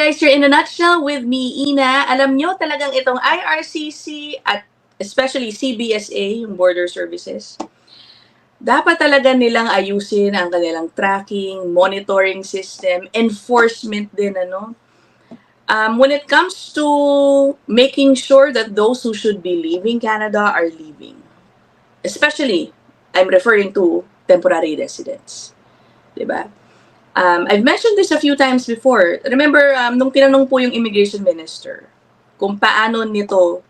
guys, you're in a nutshell with me, Ina. Alam nyo talagang itong IRCC at especially CBSA, yung border services, dapat talaga nilang ayusin ang kanilang tracking, monitoring system, enforcement din, ano. When it comes to making sure that those who should be leaving Canada are leaving. Especially, I'm referring to temporary residents. Diba? I've mentioned this a few times before. Remember, nung tinanong po yung immigration minister kung paano nito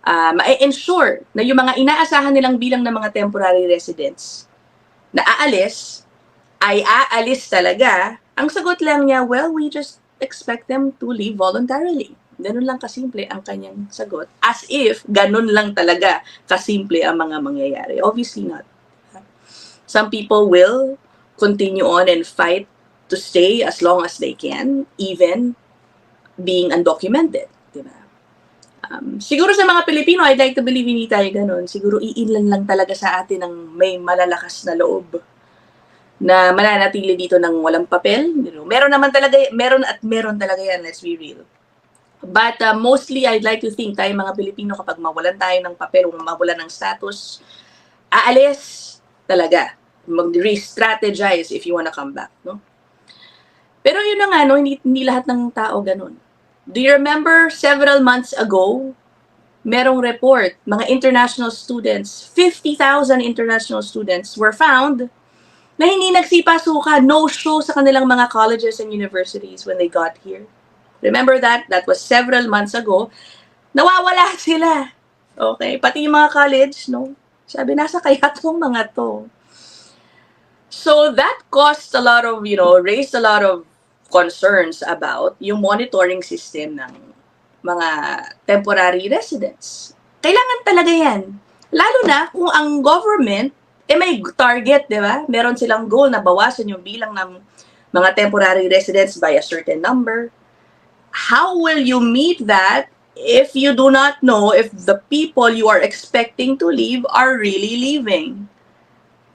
ma-ensure na yung mga inaasahan nilang bilang ng mga temporary residents na aalis, ay aalis talaga. Ang sagot lang niya, well, we just expect them to leave voluntarily. Ganun lang kasimple ang kanyang sagot. As if, ganun lang talaga kasimple ang mga mangyayari. Obviously not. Some people will continue on and fight to stay as long as they can, even being undocumented. Diba? Siguro sa mga Pilipino, I'd like to believe hindi tayo ganun. Siguro iilan lang talaga sa atin ang may malalakas na loob na mananatili dito ng walang papel. You know, meron talaga yan, let's be real. But mostly, I'd like to think tayo mga Pilipino kapag mawalan tayo ng papel o mawalan ng status, aalis talaga. Mag-re-strategize if you wanna come back, no? Pero yun na nga, no, hindi lahat ng tao ganun. Do you remember several months ago, merong report, mga international students, 50,000 international students were found na hindi nagsipasuka, no-show sa kanilang mga colleges and universities when they got here. Remember that? That was several months ago. Nawawala sila. Okay? Pati yung mga college, no? Sabi, nasa kaya tong mga to. So that caused a lot of, raised a lot of concerns about yung monitoring system ng mga temporary residents. Kailangan talaga yan. Lalo na kung ang government, may target, di ba? Meron silang goal na bawasan yung bilang ng mga temporary residents by a certain number. How will you meet that if you do not know if the people you are expecting to leave are really leaving?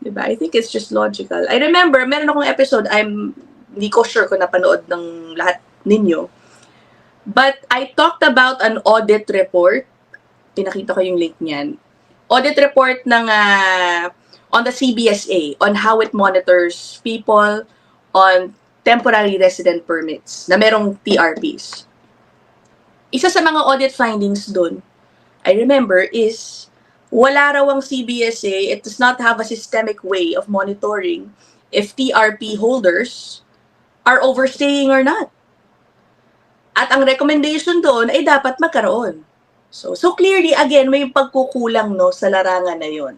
Diba? I think it's just logical. I remember, meron akong episode, hindi ko sure kung napanood ng lahat ninyo. But I talked about an audit report. Pinakita ko yung link niyan. Audit report ng on the CBSA on how it monitors people on temporary resident permits na merong TRPs. Isa sa mga audit findings dun, I remember, is wala raw ang CBSA, it does not have a systemic way of monitoring if TRP holders are overstaying or not. At ang recommendation doon ay dapat magkaroon. So clearly, again, may pagkukulang, no, sa larangan na yon.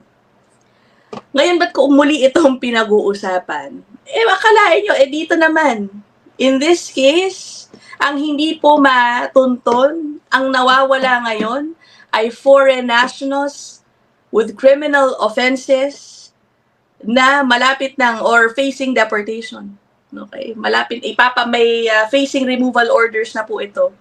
Ngayon, ba't ko muli itong pinag-uusapan? Akalain nyo, dito naman. In this case, ang hindi po matunton, ang nawawala ngayon ay foreign nationals with criminal offenses na malapit ng or facing deportation. Okay? Malapit, may facing removal orders na po ito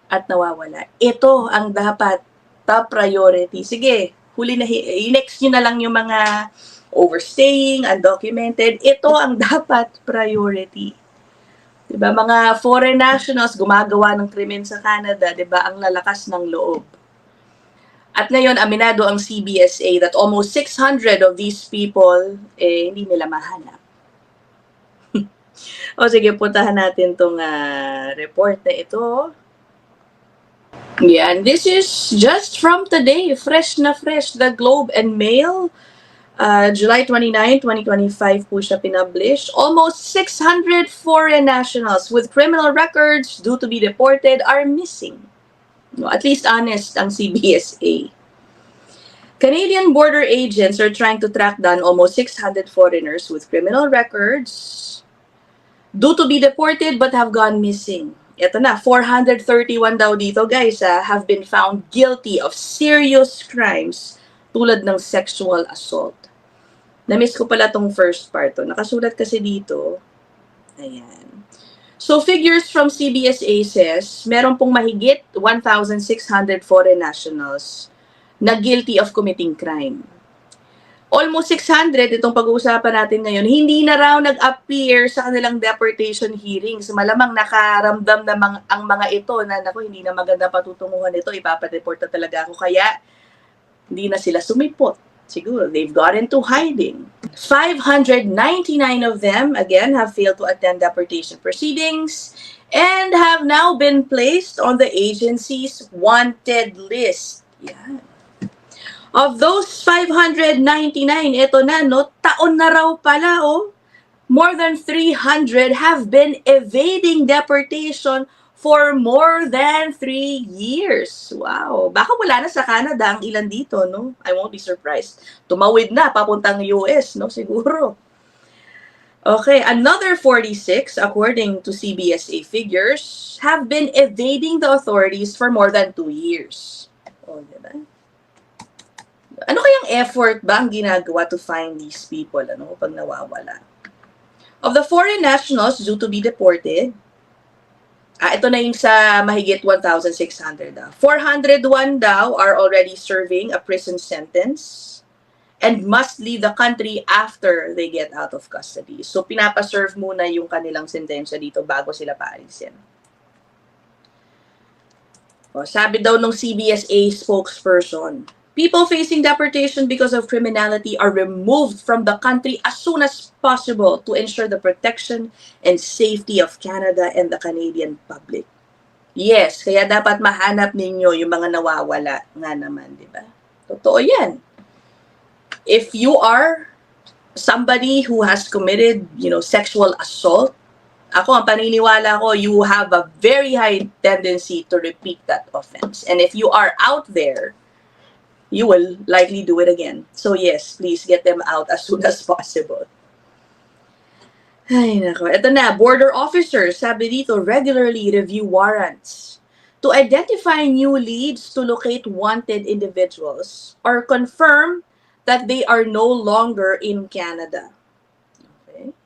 at nawawala. Ito ang dapat top priority. Sige, huli na, i-next nyo na lang yung mga overstaying, undocumented. Ito ang dapat priority. Diba? Mga foreign nationals gumagawa ng krimen sa Canada, diba? Ang lalakas ng loob. At ngayon, aminado ang CBSA that almost 600 of these people, hindi nila mahanap. O sige, puntahan natin tong report na ito. Yeah, and this is just from today, fresh na fresh, The Globe and Mail, July 29, 2025 po siya pinublish. Almost 600 foreign nationals with criminal records due to be deported are missing. No, at least honest ang CBSA. Canadian border agents are trying to track down almost 600 foreigners with criminal records due to be deported but have gone missing. Ito na, 431 daw dito guys have been found guilty of serious crimes tulad ng sexual assault. Na-miss ko pala tong first part to. Nakasulat kasi dito. Ayan. So figures from CBSA says, meron pong mahigit 1,600 foreign nationals na guilty of committing crime. Almost 600, itong pag-uusapan natin ngayon, hindi na raw nag-appear sa kanilang deportation hearings. Malamang nakaramdam na ang mga ito na, naku, hindi na maganda patutunguhan ito, ipapadeport na talaga ako. Kaya, hindi na sila sumipot. Siguro, they've got into hiding. 599 of them, again, have failed to attend deportation proceedings and have now been placed on the agency's wanted list. Yan. Of those 599, ito na, no, taon na raw pala, oh. More than 300 have been evading deportation for more than 3 years. Wow. Baka wala na sa Canada ang ilan dito, no? I won't be surprised. Tumawid na, papuntang US, no? Siguro. Okay, another 46, according to CBSA figures, have been evading the authorities for more than 2 years. Oh, diba? Ano kayang effort ba ang ginagawa to find these people, ano, pag nawawala? Of the foreign nationals due to be deported, ito na yung sa mahigit 1,600 daw. 401 daw are already serving a prison sentence and must leave the country after they get out of custody. So, pinapaserve muna yung kanilang sentensya dito bago sila paalisin. O, sabi daw nung CBSA spokesperson, people facing deportation because of criminality are removed from the country as soon as possible to ensure the protection and safety of Canada and the Canadian public. Yes, kaya dapat mahanap ninyo yung mga nawawala nga naman, di ba? Totoo yan. If you are somebody who has committed, sexual assault, ako, ang paniniwala ko, you have a very high tendency to repeat that offense. And if you are out there, you will likely do it again. So yes, please get them out as soon as possible. Ay, nako. Ito na, border officers, sabi dito, regularly review warrants to identify new leads to locate wanted individuals or confirm that they are no longer in Canada. Okay.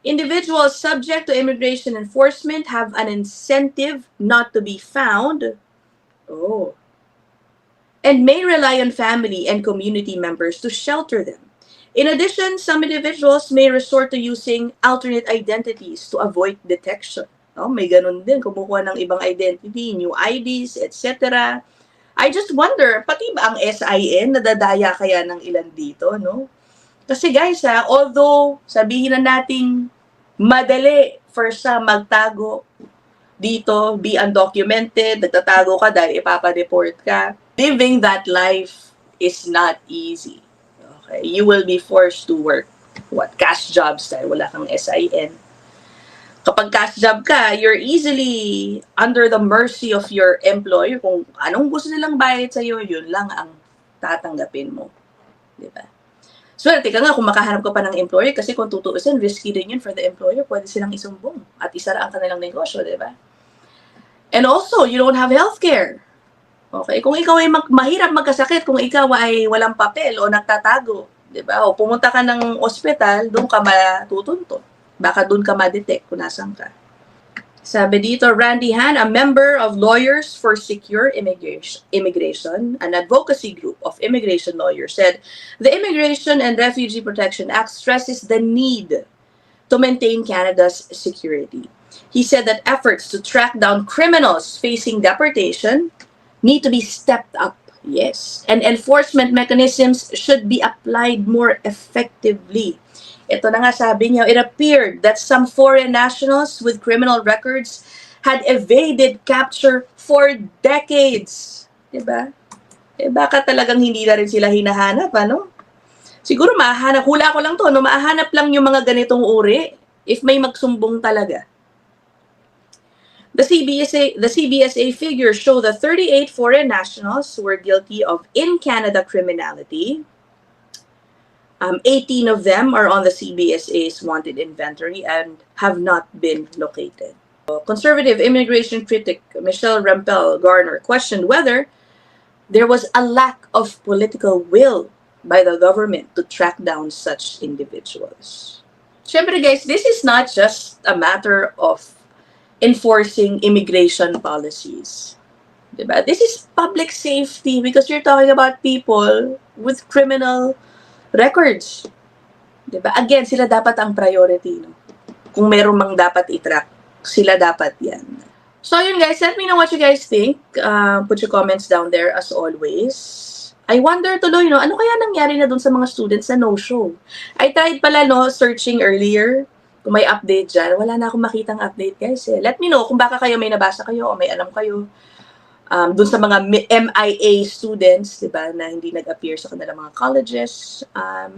Individuals subject to immigration enforcement have an incentive not to be found. Oh. And may rely on family and community members to shelter them. In addition, some individuals may resort to using alternate identities to avoid detection. Oh, may ganun din, kumukuha ng ibang identity, new IDs, etc. I just wonder, pati ba ang SIN, nadadaya kaya ng ilan dito, no? Kasi guys, although sabihin na nating madali for sa magtago dito, be undocumented, nagtatago ka dahil ipapadeport ka, living that life is not easy. Okay? You will be forced to work cash jobs dahil wala kang SIN. Kapag cash job ka, you're easily under the mercy of your employer. Kung anong gusto nilang bayad sa'yo, yun lang ang tatanggapin mo. Diba? Swerte ka nga kung makahanap ka pa ng employer kasi kung tutuusin, risky din yun for the employer. Pwede silang isumbong at isara ang kanilang negosyo, diba? And also, you don't have healthcare. Okay, kung ikaw ay mahirap magkasakit, kung ikaw ay walang papel o nagtatago, di ba? O pumunta ka ng ospital, doon ka matutunto. Baka doon ka ma-detect kung nasan ka. Sabi dito, Randy Han, a member of Lawyers for Secure Immigration, an advocacy group of immigration lawyers, said, the Immigration and Refugee Protection Act stresses the need to maintain Canada's security. He said that efforts to track down criminals facing deportation need to be stepped up, yes. And enforcement mechanisms should be applied more effectively. Ito na nga sabi niya, it appeared that some foreign nationals with criminal records had evaded capture for decades. Diba? Baka talagang hindi na rin sila hinahanap, ano? Siguro mahanap, hula ko lang to, no? Mahanap lang yung mga ganitong uri if may magsumbong talaga. The CBSA figures show that 38 foreign nationals were guilty of in-Canada criminality. 18 of them are on the CBSA's wanted inventory and have not been located. Conservative immigration critic Michelle Rempel Garner questioned whether there was a lack of political will by the government to track down such individuals. Siyempre guys, this is not just a matter of enforcing immigration policies. Diba? This is public safety because you're talking about people with criminal records. Diba? Again, sila dapat ang priority. No? Kung meron mang dapat i-track, sila dapat yan. So yun guys, let me know what you guys think. Put your comments down there as always. I wonder tuloy, no, ano kaya nangyari na dun sa mga students na no-show? I tried pala, no, searching earlier. Kung may update dyan, wala na akong makitang update, guys. Eh. Let me know kung baka kayo may nabasa kayo o may alam kayo. Dun sa mga MIA students, diba, na hindi nag-appear sa kanilang mga colleges.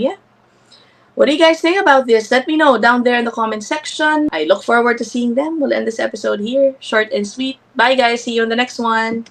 Yeah. What do you guys think about this? Let me know down there in the comment section. I look forward to seeing them. We'll end this episode here. Short and sweet. Bye, guys. See you in the next one.